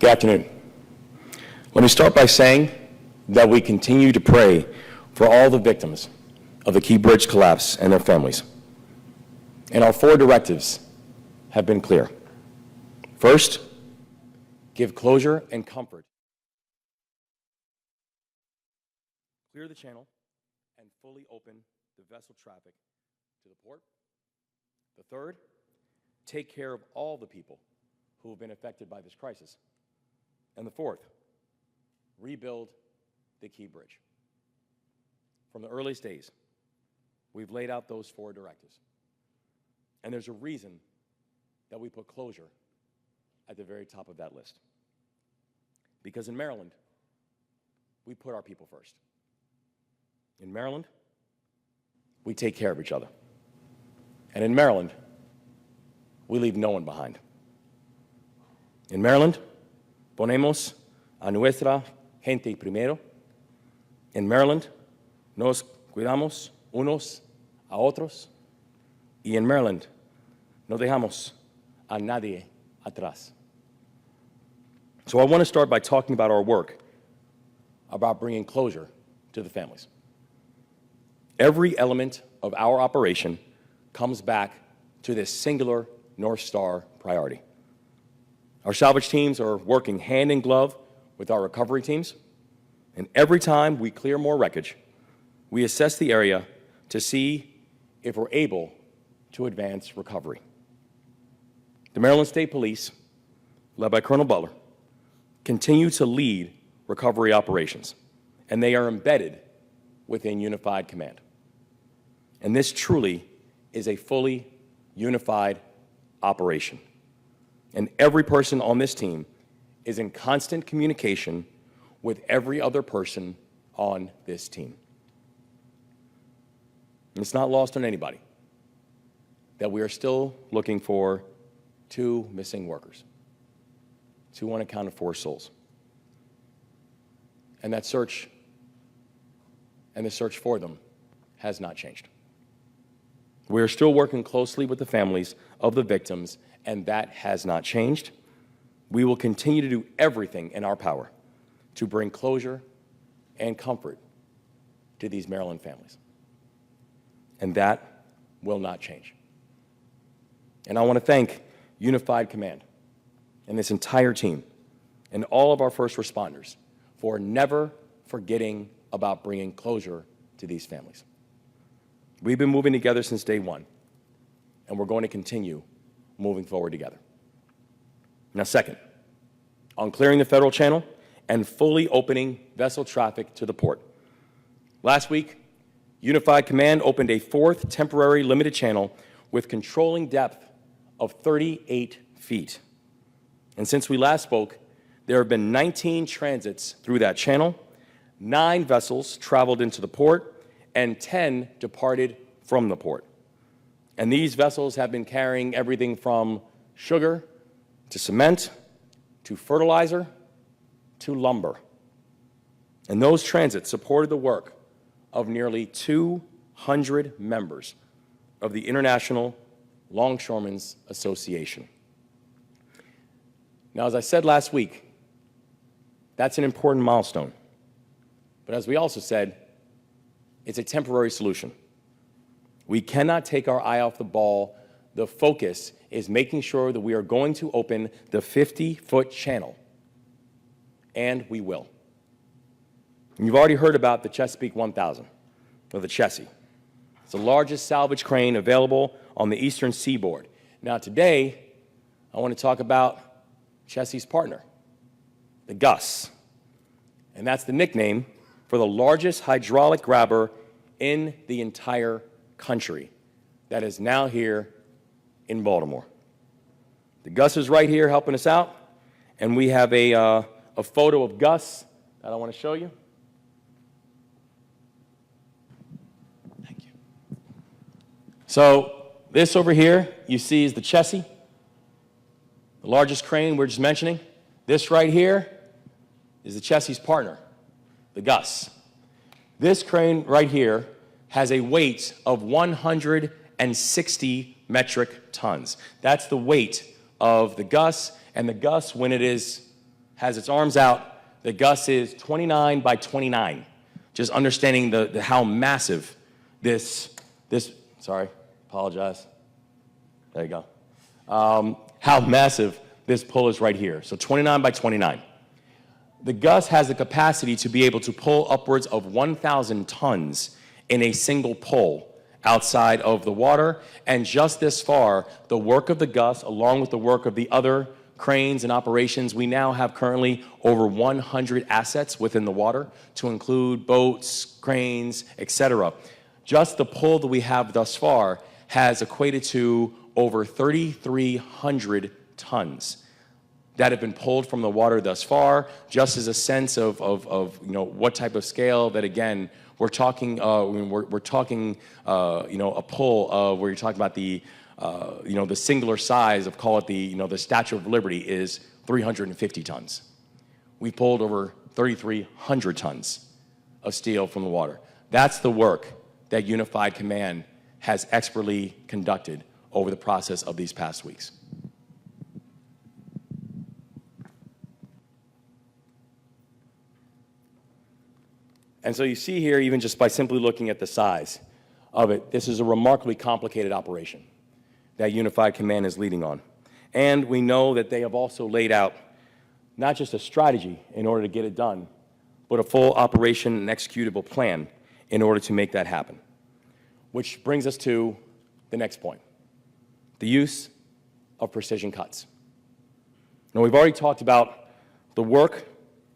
Good afternoon. Let me start by saying that we continue to pray for all the victims of the Key Bridge collapse and their families. And our 4 directives have been clear. First, give closure and comfort. Clear the channel and fully open the vessel traffic to the port. The third, take care of all the people who have been affected by this crisis. And the fourth, rebuild the Key Bridge. From the earliest days, we've laid out those 4 directives. And there's a reason that we put closure at the very top of that list. Because in Maryland, we put our people first. In Maryland, we take care of each other. And in Maryland, we leave no one behind. In Maryland, ponemos a nuestra gente primero. En Maryland, nos cuidamos unos a otros. Y en Maryland, no dejamos a nadie atrás. So I want to start by talking about our work, about bringing closure to the families. Every element of our operation comes back to this singular North Star priority. Our salvage teams are working hand in glove with our recovery teams, and every time we clear more wreckage, we assess the area to see if we're able to advance recovery. The Maryland State Police, led by Colonel Butler, continue to lead recovery operations, and they are embedded within Unified Command. And this truly is a fully unified operation. And every person on this team is in constant communication with every other person on this team. And it's not lost on anybody that we are still looking for 2 missing workers, 2 unaccounted for souls. And that search and the search for them has not changed. We are still working closely with the families of the victims, and that has not changed. We will continue to do everything in our power to bring closure and comfort to these Maryland families. And that will not change. And I want to thank Unified Command and this entire team and all of our first responders for never forgetting about bringing closure to these families. We've been moving together since day one, and we're going to continue moving forward together. Now, second, on clearing the federal channel and fully opening vessel traffic to the port. Last week, Unified Command opened a 4th temporary limited channel with controlling depth of 38 feet. And since we last spoke, there have been 19 transits through that channel, 9 vessels traveled into the port, and 10 departed from the port. And these vessels have been carrying everything from sugar to cement to fertilizer to lumber. And those transits supported the work of nearly 200 members of the International Longshoremen's Association. Now, as I said last week, that's an important milestone. But as we also said, it's a temporary solution. We cannot take our eye off the ball. The focus is making sure that we are going to open the 50-foot channel, and we will. And you've already heard about the Chesapeake 1000, or the Chessie. It's the largest salvage crane available on the eastern seaboard. Now today, I want to talk about Chessie's partner, the Gus. And that's the nickname for the largest hydraulic grabber in the entire country that is now here in Baltimore. The Gus is right here helping us out, and we have a photo of Gus that I want to show you. Thank you. So this over here you see is the Chessie, the largest crane we're just mentioning. This right here is the Chessie's partner, the Gus. This crane right here has a weight of 160 metric tons. That's the weight of the Gus, and the Gus, when it is has its arms out. The Gus is 29 by 29. Just understanding how massive this, sorry, apologize. There you go. How massive this pull is right here. So 29 by 29. The Gus has the capacity to be able to pull upwards of 1,000 tons in a single pull outside of the water. And just this far, the work of the Gus, along with the work of the other cranes and operations, we now have currently over 100 assets within the water, to include boats, cranes, etc. Just the pull that we have thus far has equated to over 3,300 tons that have been pulled from the water thus far, just as a sense of what type of scale that, again, we're talking, we're talking a pull of where you're talking about the singular size of, call it the Statue of Liberty is 350 tons. We pulled over 3,300 tons of steel from the water. That's the work that Unified Command has expertly conducted over the process of these past weeks. And so you see here, even just by simply looking at the size of it, this is a remarkably complicated operation that Unified Command is leading on. And we know that they have also laid out not just a strategy in order to get it done, but a full operation and executable plan in order to make that happen. Which brings us to the next point, the use of precision cuts. Now, we've already talked about the work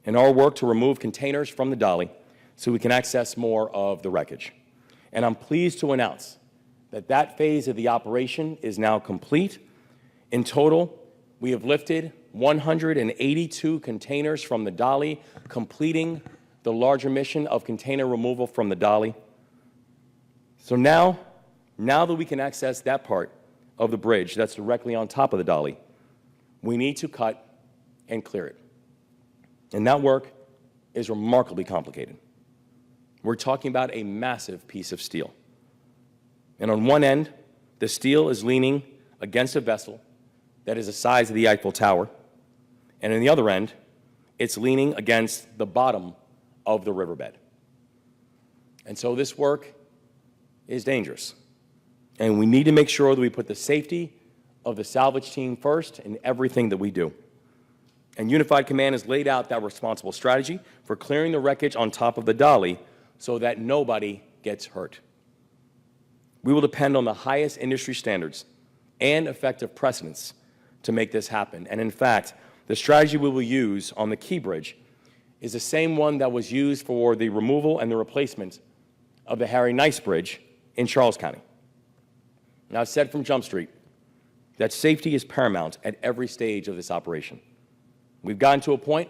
and our work to remove containers from the dolly so we can access more of the wreckage. And I'm pleased to announce that that phase of the operation is now complete. In total, we have lifted 182 containers from the dolly, completing the larger mission of container removal from the dolly. So now that we can access that part of the bridge that's directly on top of the dolly, we need to cut and clear it. And that work is remarkably complicated. We're talking about a massive piece of steel. And on one end, the steel is leaning against a vessel that is the size of the Eiffel Tower. And on the other end, it's leaning against the bottom of the riverbed. And so this work is dangerous. And we need to make sure that we put the safety of the salvage team first in everything that we do. And Unified Command has laid out that responsible strategy for clearing the wreckage on top of the dolly so that nobody gets hurt. We will depend on the highest industry standards and effective precedents to make this happen. And in fact, the strategy we will use on the Key Bridge is the same one that was used for the removal and the replacement of the Harry Nice Bridge in Charles County. Now, I've said from Jump Street that safety is paramount at every stage of this operation. We've gotten to a point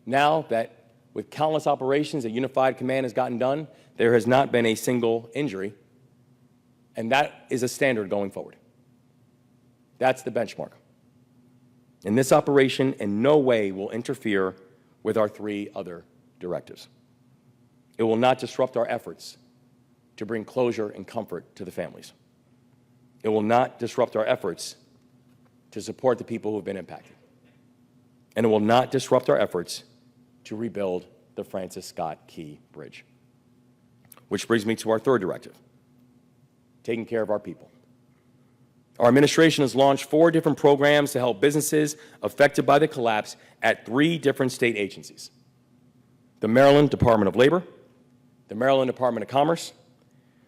now that with countless operations that Unified Command has gotten done, there has not been a single injury, and that is a standard going forward. That's the benchmark. And this operation in no way will interfere with our 3 other directives. It will not disrupt our efforts to bring closure and comfort to the families. It will not disrupt our efforts to support the people who have been impacted. And it will not disrupt our efforts to rebuild the Francis Scott Key Bridge. Which brings me to our 3rd directive, taking care of our people. Our administration has launched 4 different programs to help businesses affected by the collapse at 3 different state agencies: the Maryland Department of Labor, the Maryland Department of Commerce,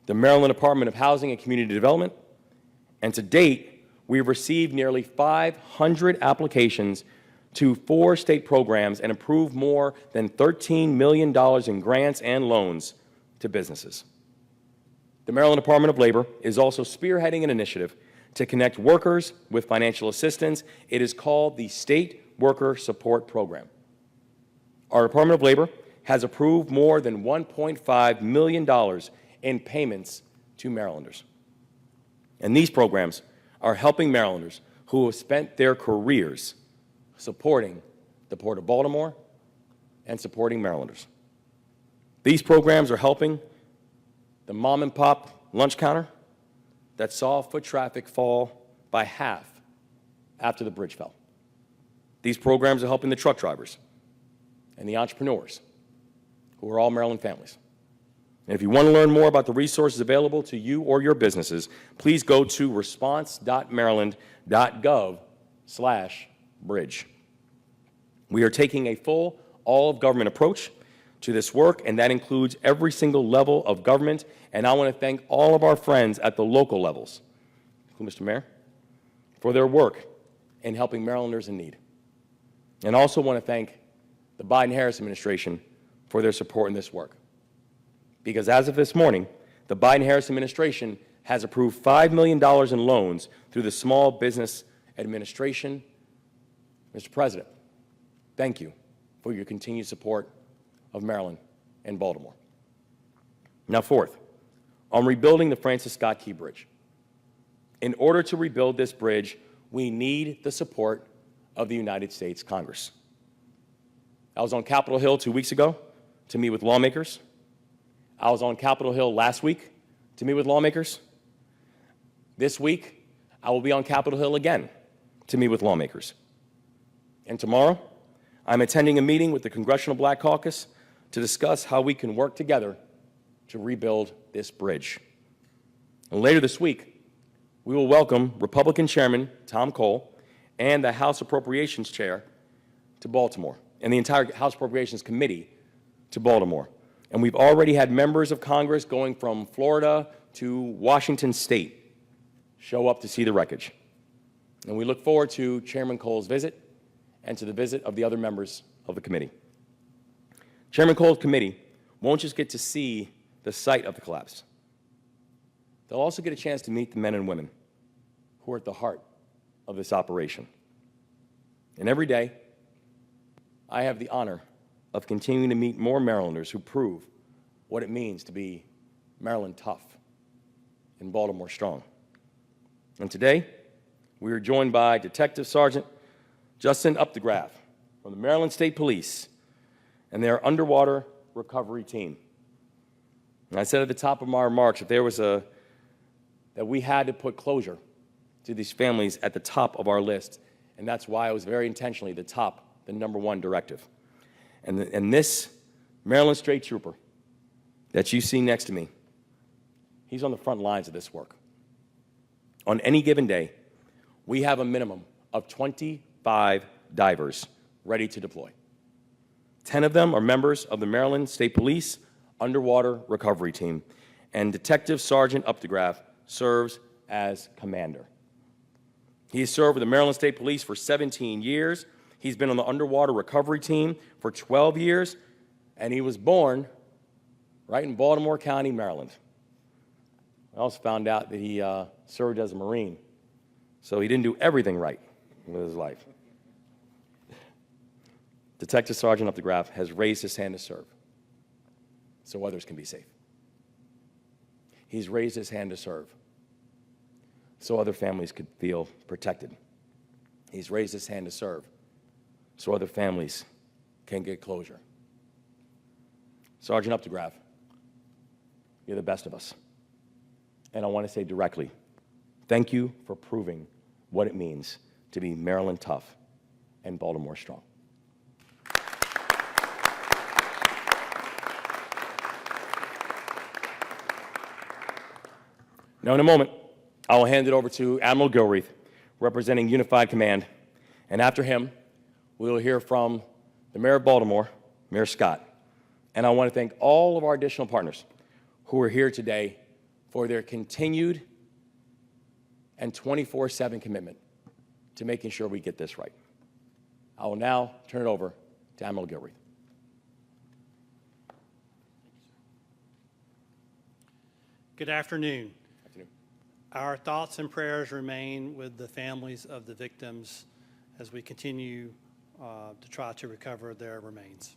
the Maryland Department of Housing and Community Development, and to date, we've received nearly 500 applications to 4 state programs and approved more than $13 million in grants and loans to businesses. The Maryland Department of Labor is also spearheading an initiative to connect workers with financial assistance. It is called the State Worker Support Program. Our Department of Labor has approved more than $1.5 million in payments to Marylanders. And these programs are helping Marylanders who have spent their careers supporting the Port of Baltimore and supporting Marylanders. These programs are helping the mom and pop lunch counter that saw foot traffic fall by half after the bridge fell. These programs are helping the truck drivers and the entrepreneurs, who are all Maryland families. And if you want to learn more about the resources available to you or your businesses, please go to response.maryland.gov/bridge. We are taking a full all-of-government approach to this work, and that includes every single level of government. And I want to thank all of our friends at the local levels, Mr. Mayor, for their work in helping Marylanders in need. And I also want to thank the Biden-Harris administration for their support in this work. Because as of this morning, the Biden-Harris administration has approved $5 million in loans through the Small Business Administration. Mr. President, thank you for your continued support of Maryland and Baltimore. Now, fourth, on rebuilding the Francis Scott Key Bridge. In order to rebuild this bridge, we need the support of the United States Congress. I was on Capitol Hill 2 weeks ago to meet with lawmakers. I was on Capitol Hill last week to meet with lawmakers. This week, I will be on Capitol Hill again to meet with lawmakers. And tomorrow, I'm attending a meeting with the Congressional Black Caucus to discuss how we can work together to rebuild this bridge. And later this week, we will welcome Republican Chairman Tom Cole and the House Appropriations Chair to Baltimore, and the entire House Appropriations Committee to Baltimore. And we've already had members of Congress going from Florida to Washington State show up to see the wreckage. And we look forward to Chairman Cole's visit and to the visit of the other members of the committee. Chairman Cole's committee won't just get to see the site of the collapse. They'll also get a chance to meet the men and women who are at the heart of this operation. And every day, I have the honor of continuing to meet more Marylanders who prove what it means to be Maryland tough and Baltimore strong. And today, we are joined by Detective Sergeant Justin Updegraff from the Maryland State Police and their underwater recovery team. And I said at the top of my remarks that we had to put closure to these families at the top of our list, and that's why it was very intentionally the #1 directive. And this Maryland State Trooper that you see next to me, he's on the front lines of this work. On any given day, we have a minimum of 25 divers ready to deploy. 10 of them are members of the Maryland State Police Underwater Recovery Team, and Detective Sergeant Updegraff serves as commander. He has served with the Maryland State Police for 17 years. He's been on the Underwater Recovery Team for 12 years, and he was born right in Baltimore County, Maryland. I also found out that he served as a Marine, so he didn't do everything right with his life. Detective Sergeant Updegraff has raised his hand to serve so others can be safe. He's raised his hand to serve so other families could feel protected. He's raised his hand to serve so other families can get closure. Sergeant Updegraff, you're the best of us. And I want to say directly, thank you for proving what it means to be Maryland tough and Baltimore strong. Now, in a moment, I will hand it over to Admiral Gilreath, representing Unified Command, and after him, we will hear from the Mayor of Baltimore, Mayor Scott. And I want to thank all of our additional partners who are here today for their continued and 24/7 commitment to making sure we get this right. I will now turn it over to Admiral Gilreath. Good afternoon. Our thoughts and prayers remain with the families of the victims as we continue to try to recover their remains.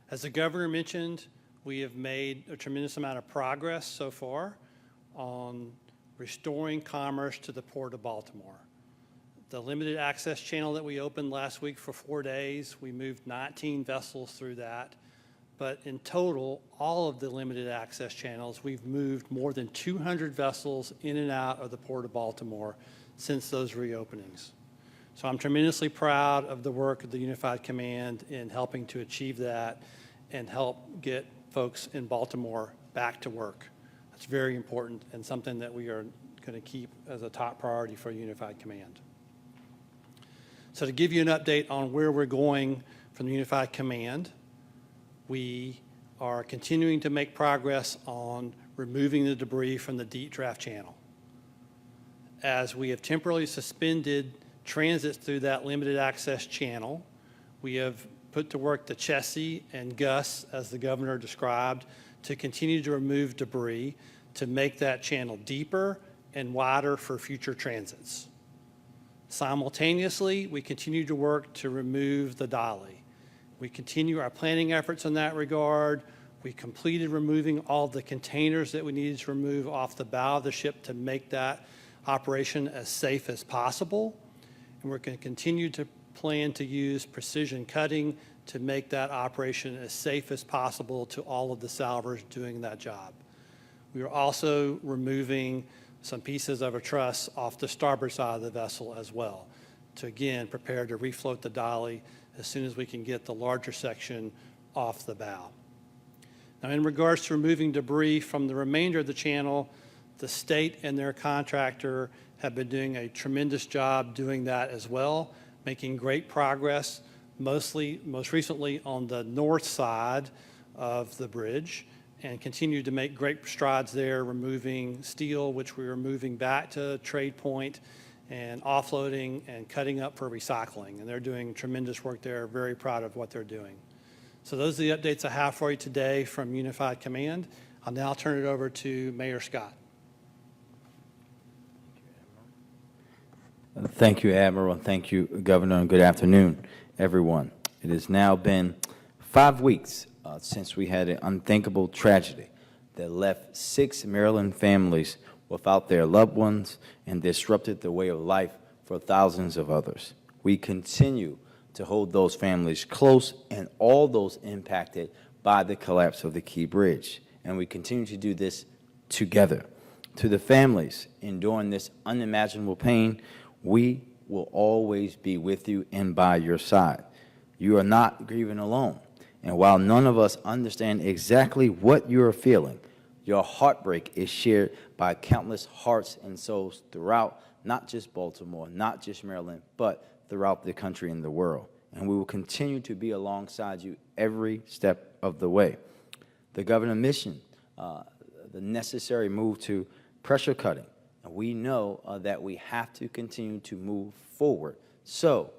As the governor mentioned, we have made a tremendous amount of progress so far on restoring commerce to the Port of Baltimore. The limited access channel that we opened last week for 4 days, we moved 19 vessels through that. But in total, all of the limited access channels, we've moved more than 200 vessels in and out of the Port of Baltimore since those reopenings. So I'm tremendously proud of the work of the Unified Command in helping to achieve that and help get folks in Baltimore back to work. That's very important and something that we are going to keep as a top priority for Unified Command. So to give you an update on where we're going from the Unified Command, we are continuing to make progress on removing the debris from the deep draft channel. As we have temporarily suspended transits through that limited access channel, we have put to work the Chessie and Gus, as the governor described, to continue to remove debris to make that channel deeper and wider for future transits. Simultaneously, we continue to work to remove the dolly. We continue our planning efforts in that regard. We completed removing all the containers that we needed to remove off the bow of the ship to make that operation as safe as possible. And we're going to continue to plan to use precision cutting to make that operation as safe as possible to all of the salvers doing that job. We are also removing some pieces of a truss off the starboard side of the vessel as well to, again, prepare to refloat the dolly as soon as we can get the larger section off the bow. Now, in regards to removing debris from the remainder of the channel, the state and their contractor have been doing a tremendous job doing that as well, making great progress, most recently on the north side of the bridge, and continue to make great strides there, removing steel, which we are moving back to Trade Point, and offloading and cutting up for recycling. And they're doing tremendous work there, very proud of what they're doing. So those are the updates I have for you today from Unified Command. I'll now turn it over to Mayor Scott. Thank you, Admiral, and thank you, Governor, and good afternoon, everyone. It has now been 5 weeks since we had an unthinkable tragedy that left 6 Maryland families without their loved ones and disrupted the way of life for thousands of others. We continue to hold those families close and all those impacted by the collapse of the Key Bridge, and we continue to do this together. To the families enduring this unimaginable pain, we will always be with you and by your side. You are not grieving alone. And while none of us understand exactly what you are feeling, your heartbreak is shared by countless hearts and souls throughout not just Baltimore, not just Maryland, but throughout the country and the world. And we will continue to be alongside you every step of the way. The governor's mission, the necessary move to pressure cutting, we know that we have to continue to move forward so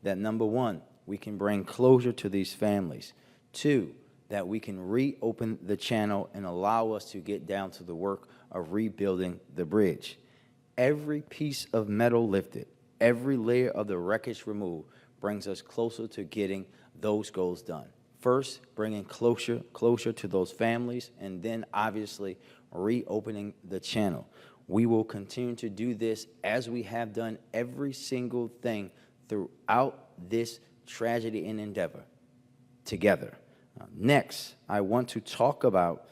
that, number one, we can bring closure to these families. 2, that we can reopen the channel and allow us to get down to the work of rebuilding the bridge. Every piece of metal lifted, every layer of the wreckage removed brings us closer to getting those goals done. First, bringing closure to those families, and then obviously reopening the channel. We will continue to do this as we have done every single thing throughout this tragedy and endeavor together. Next, I want to talk about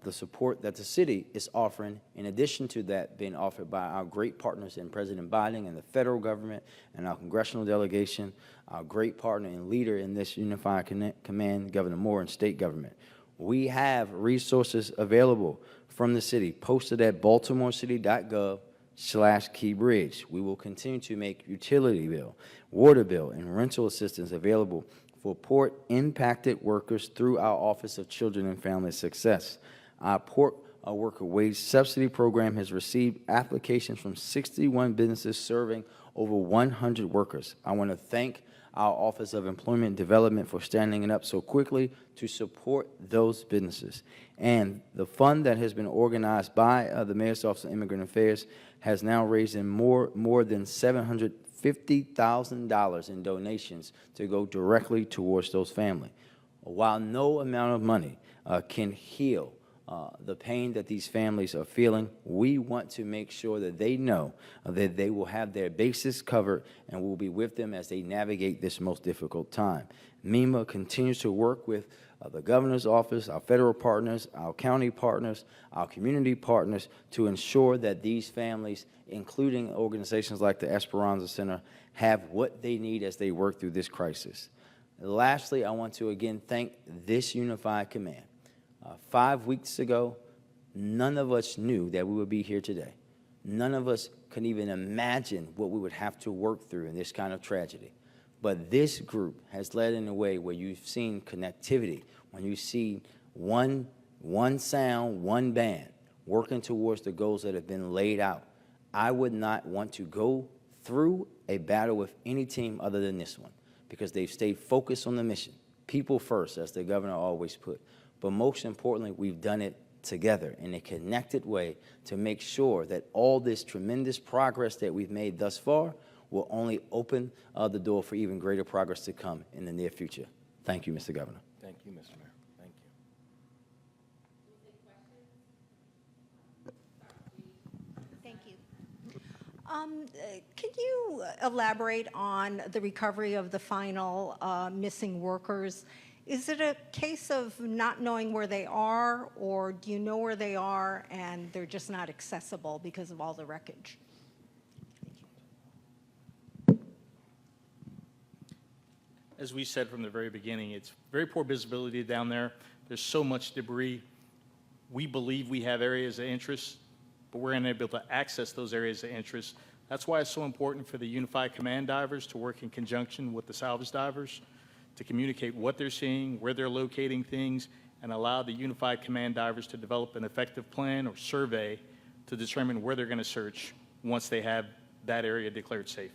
the support that the city is offering, in addition to that being offered by our great partners in President Biden and the federal government and our congressional delegation, our great partner and leader in this Unified Command, Governor Moore, and state government. We have resources available from the city posted at baltimorecity.gov/keybridge. We will continue to make utility bill, water bill, and rental assistance available for port-impacted workers through our Office of Children and Family Success. Our port worker wage subsidy program has received applications from 61 businesses serving over 100 workers. I want to thank our Office of Employment Development for standing up so quickly to support those businesses. And the fund that has been organized by the Mayor's Office of Immigrant Affairs has now raised in more than $750,000 in donations to go directly towards those families. While no amount of money can heal the pain that these families are feeling. We want to make sure that they know that they will have their bases covered and will be with them as they navigate this most difficult time. MEMA continues to work with the governor's office, our federal partners, our county partners, our community partners to ensure that these families, including organizations like the Esperanza Center, have what they need as they work through this crisis. Lastly, I want to again thank this unified command. 5 weeks ago, none of us knew that we would be here today. None of us could even imagine what we would have to work through in this kind of tragedy. But this group has led in a way where you've seen connectivity, when you see one sound, one band, working towards the goals that have been laid out. I would not want to go through a battle with any team other than this one, because they've stayed focused on the mission. People first, as the governor always put. But most importantly, we've done it together in a connected way to make sure that all this tremendous progress that we've made thus far will only open the door for even greater progress to come in the near future. Thank you, Mr. Governor. Thank you, Mr. Mayor. Thank you. Thank you. Can you elaborate on the recovery of the final missing workers? Is it a case of not knowing where they are, or do you know where they are and they're just not accessible because of all the wreckage? As we said from the very beginning, it's very poor visibility down there. There's so much debris. We believe we have areas of interest, but we're unable to access those areas of interest. That's why it's so important for the Unified Command divers to work in conjunction with the salvage divers to communicate what they're seeing, where they're locating things, and allow the Unified Command divers to develop an effective plan or survey to determine where they're going to search once they have that area declared safe.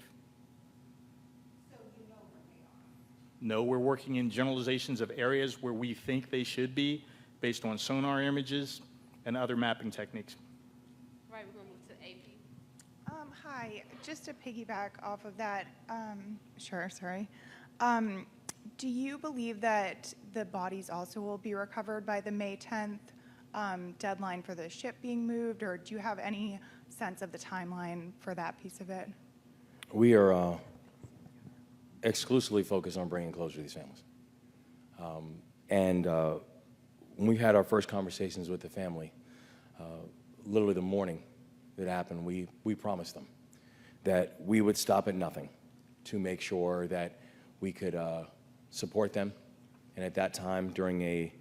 So you know where they are? No, we're working in generalizations of areas where we think they should be based on sonar images and other mapping techniques. Right, we're going to move to AP. Hi, just to piggyback off of that, do you believe that the bodies also will be recovered by the May 10th deadline for the ship being moved, or do you have any sense of the timeline for that piece of it? We are exclusively focused on bringing closure to these families. When we had our first conversations with the family, literally the morning that happened, we promised them that we would stop at nothing to make sure that we could support them. And at that time, during a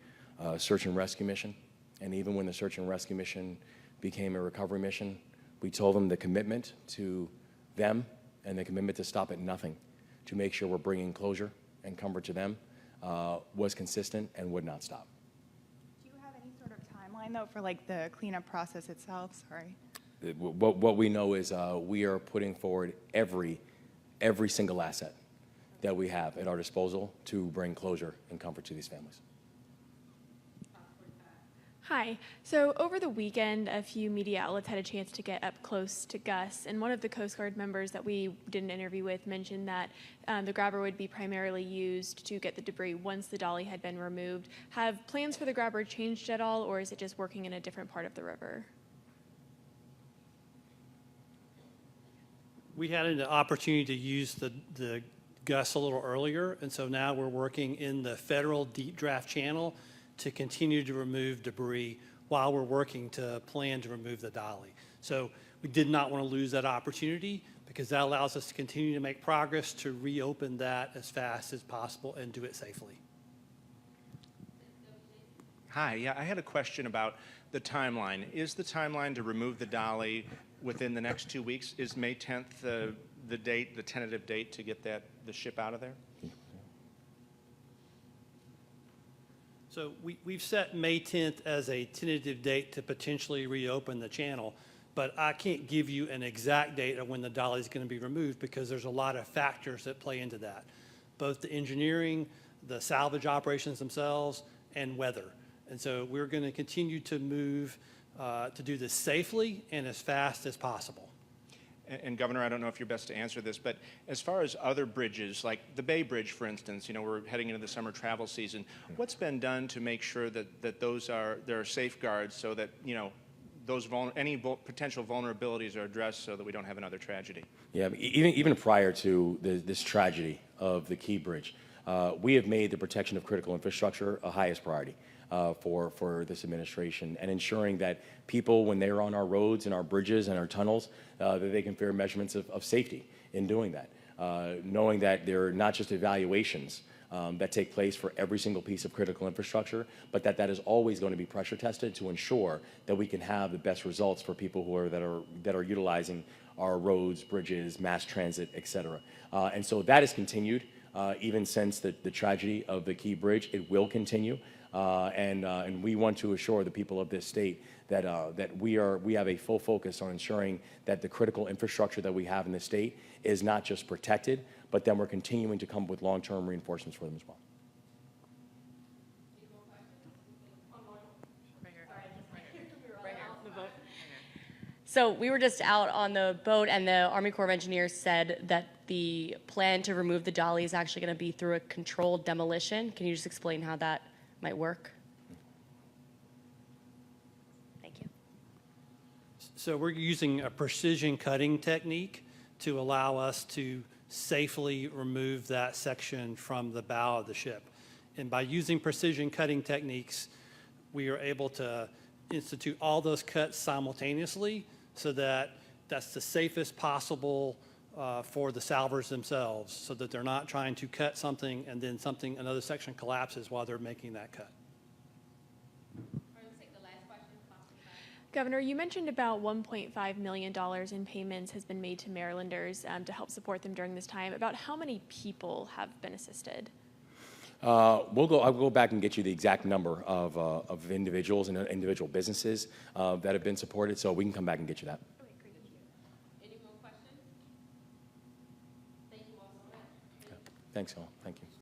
search and rescue mission, and even when the search and rescue mission became a recovery mission, we told them the commitment to them and the commitment to stop at nothing to make sure we're bringing closure and comfort to them was consistent and would not stop. Do you have any sort of timeline, though, for like the cleanup process itself? Sorry. What we know is we are putting forward every single asset that we have at our disposal to bring closure and comfort to these families. Hi. So over the weekend, a few media outlets had a chance to get up close to Gus, and one of the Coast Guard members that we did an interview with mentioned that the grabber would be primarily used to get the debris once the dolly had been removed. Have plans for the grabber changed at all, or is it just working in a different part of the river? We had an opportunity to use the Gus a little earlier, and so now we're working in the federal deep draft channel to continue to remove debris while we're working to plan to remove the dolly. So we did not want to lose that opportunity, because that allows us to continue to make progress to reopen that as fast as possible and do it safely. Hi, yeah, I had a question about the timeline. Is the timeline to remove the dolly within the next 2 weeks? Is May 10th the date, the tentative date to get the ship out of there? So we've set May 10th as a tentative date to potentially reopen the channel, but I can't give you an exact date of when the dolly is going to be removed, because there's a lot of factors that play into that, both the engineering, the salvage operations themselves, and weather. And so we're going to continue to move to do this safely and as fast as possible. And Governor, I don't know if you're best to answer this, but as far as other bridges, like the Bay Bridge, for instance, we're heading into the summer travel season. What's been done to make sure that there are safeguards so that, any potential vulnerabilities are addressed so that we don't have another tragedy? Yeah, even prior to this tragedy of the Key Bridge, we have made the protection of critical infrastructure a highest priority for this administration, and ensuring that people, when they're on our roads and our bridges and our tunnels, that they can fear measurements of safety in doing that, knowing that there are not just evaluations that take place for every single piece of critical infrastructure, but that is always going to be pressure tested to ensure that we can have the best results for people that are utilizing our roads, bridges, mass transit, et cetera. And so that has continued even since the tragedy of the Key Bridge. It will continue, and we want to assure the people of this state that we have a full focus on ensuring that the critical infrastructure that we have in the state is not just protected, but then we're continuing to come up with long-term reinforcements for them as well. So we were just out on the boat, and the Army Corps of Engineers said that the plan to remove the dolly is actually going to be through a controlled demolition. Can you just explain how that might work? Thank you. So we're using a precision cutting technique to allow us to safely remove that section from the bow of the ship. And by using precision cutting techniques, we are able to institute all those cuts simultaneously, so that that's the safest possible for the salvers themselves, so that they're not trying to cut something and then another section collapses while they're making that cut. Governor, you mentioned about $1.5 million in payments has been made to Marylanders to help support them during this time. About how many people have been assisted? I'll go back and get you the exact number of individuals and individual businesses that have been supported, so we can come back and get you that. Okay, great. Any more questions? Thank you all so much. Thanks, all. Thank you.